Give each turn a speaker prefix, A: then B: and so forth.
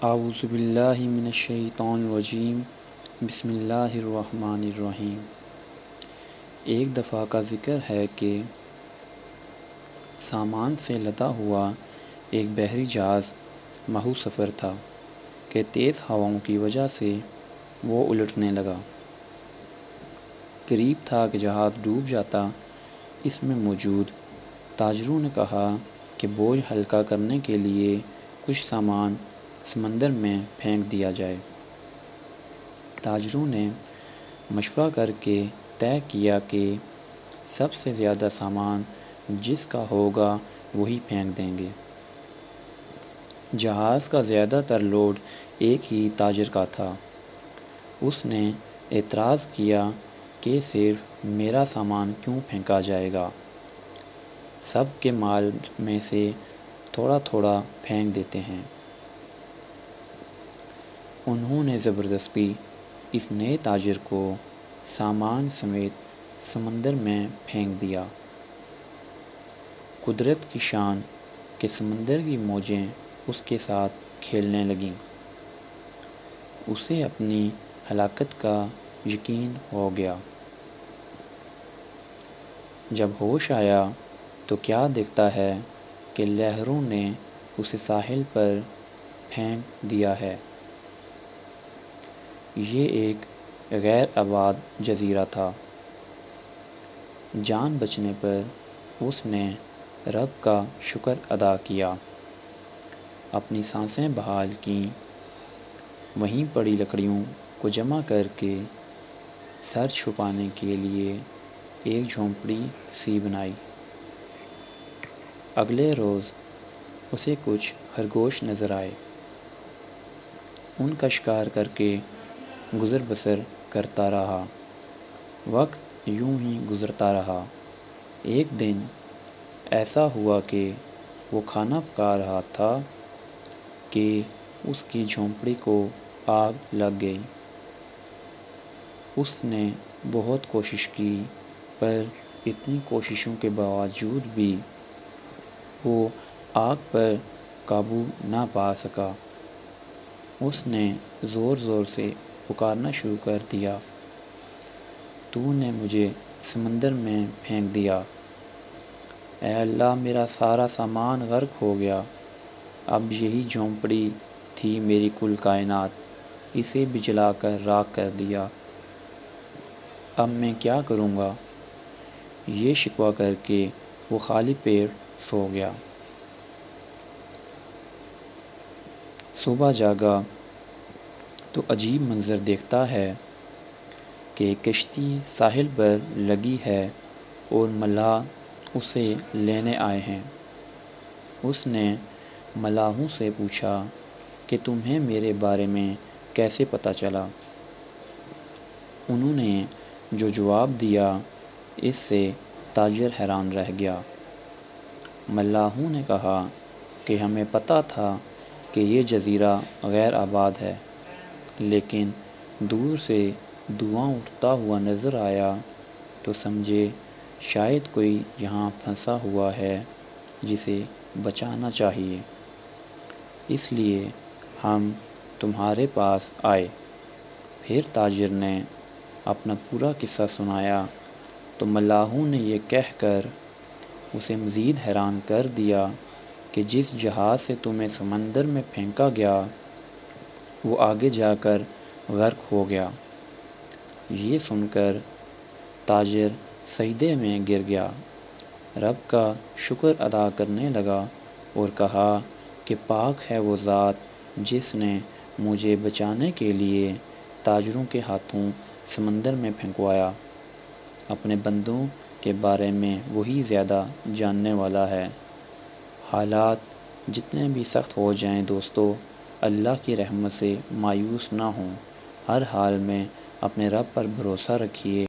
A: اعوذ باللہ من الشیطان الرجیم، بسم اللہ الرحمن الرحیم۔ ایک دفعہ کا ذکر ہے کہ سامان سے لدا ہوا ایک بحری جہاز محو سفر تھا کہ تیز ہواؤں کی وجہ سے وہ الٹنے لگا۔ قریب تھا کہ جہاز ڈوب جاتا۔ اس میں موجود تاجروں نے کہا کہ بوجھ ہلکا کرنے کے لیے کچھ سامان سمندر میں پھینک دیا جائے۔ تاجروں نے مشورہ کر کے طے کیا کہ سب سے زیادہ سامان جس کا ہوگا وہی پھینک دیں گے۔ جہاز کا زیادہ تر لوڈ ایک ہی تاجر کا تھا۔ اس نے اعتراض کیا کہ صرف میرا سامان کیوں پھینکا جائے گا؟ سب کے مال میں سے تھوڑا تھوڑا پھینک دیتے ہیں۔ انہوں نے زبردستی اس نئے تاجر کو سامان سمیت سمندر میں پھینک دیا۔ قدرت کی شان کہ سمندر کی موجیں اس کے ساتھ کھیلنے لگیں۔ اسے اپنی ہلاکت کا یقین ہو گیا۔ جب ہوش آیا تو کیا دیکھتا ہے کہ لہروں نے اسے ساحل پر پھینک دیا ہے۔ یہ ایک غیر آباد جزیرہ تھا۔ جان بچنے پر اس نے رب کا شکر ادا کیا، اپنی سانسیں بحال کیں، وہیں پڑی لکڑیوں کو جمع کر کے سر چھپانے کے لیے ایک جھونپڑی سی بنائی۔ اگلے روز اسے کچھ خرگوش نظر آئے۔ ان کا شکار کر کے گزر بسر کرتا رہا۔ وقت یوں ہی گزرتا رہا۔ ایک دن ایسا ہوا کہ وہ کھانا پکا رہا تھا کہ اس کی جھونپڑی کو آگ لگ گئی۔ اس نے بہت کوشش کی پر اتنی کوششوں کے باوجود بھی وہ آگ پر قابو نہ پا سکا۔ اس نے زور زور سے پکارنا شروع کر دیا، تو نے مجھے سمندر میں پھینک دیا۔ اے اللہ، میرا سارا سامان غرق ہو گیا۔ اب یہی جھونپڑی تھی میری کل کائنات، اسے بھی جلا کر راکھ کر دیا۔ اب میں کیا کروں گا؟ یہ شکوہ کر کے وہ خالی پیٹ سو گیا۔ صبح جاگا تو عجیب منظر دیکھتا ہے کہ کشتی ساحل پر لگی ہے اور ملاح اسے لینے آئے ہیں۔ اس نے ملاحوں سے پوچھا کہ تمہیں میرے بارے میں کیسے پتہ چلا؟ انہوں نے جو جواب دیا اس سے تاجر حیران رہ گیا۔ ملاحوں نے کہا کہ ہمیں پتہ تھا کہ یہ جزیرہ غیر آباد ہے، لیکن دور سے دھواں اٹھتا ہوا نظر آیا تو سمجھے شاید کوئی یہاں پھنسا ہوا ہے جسے بچانا چاہیے، اس لیے ہم تمہارے پاس آئے۔ پھر تاجر نے اپنا پورا قصہ سنایا تو ملاحوں نے یہ کہہ کر اسے مزید حیران کر دیا کہ جس جہاز سے تمہیں سمندر میں پھینکا گیا وہ آگے جا کر غرق ہو گیا۔ یہ سن کر تاجر سجدے میں گر گیا، رب کا شکر ادا کرنے لگا اور کہا کہ پاک ہے وہ ذات جس نے مجھے بچانے کے لیے تاجروں کے ہاتھوں سمندر میں پھینکوایا۔ اپنے بندوں کے بارے میں وہی زیادہ جاننے والا ہے۔ حالات جتنے بھی سخت ہو جائیں دوستو، اللہ کی رحمت سے مایوس نہ ہوں۔ ہر حال میں اپنے رب پر بھروسہ رکھیے۔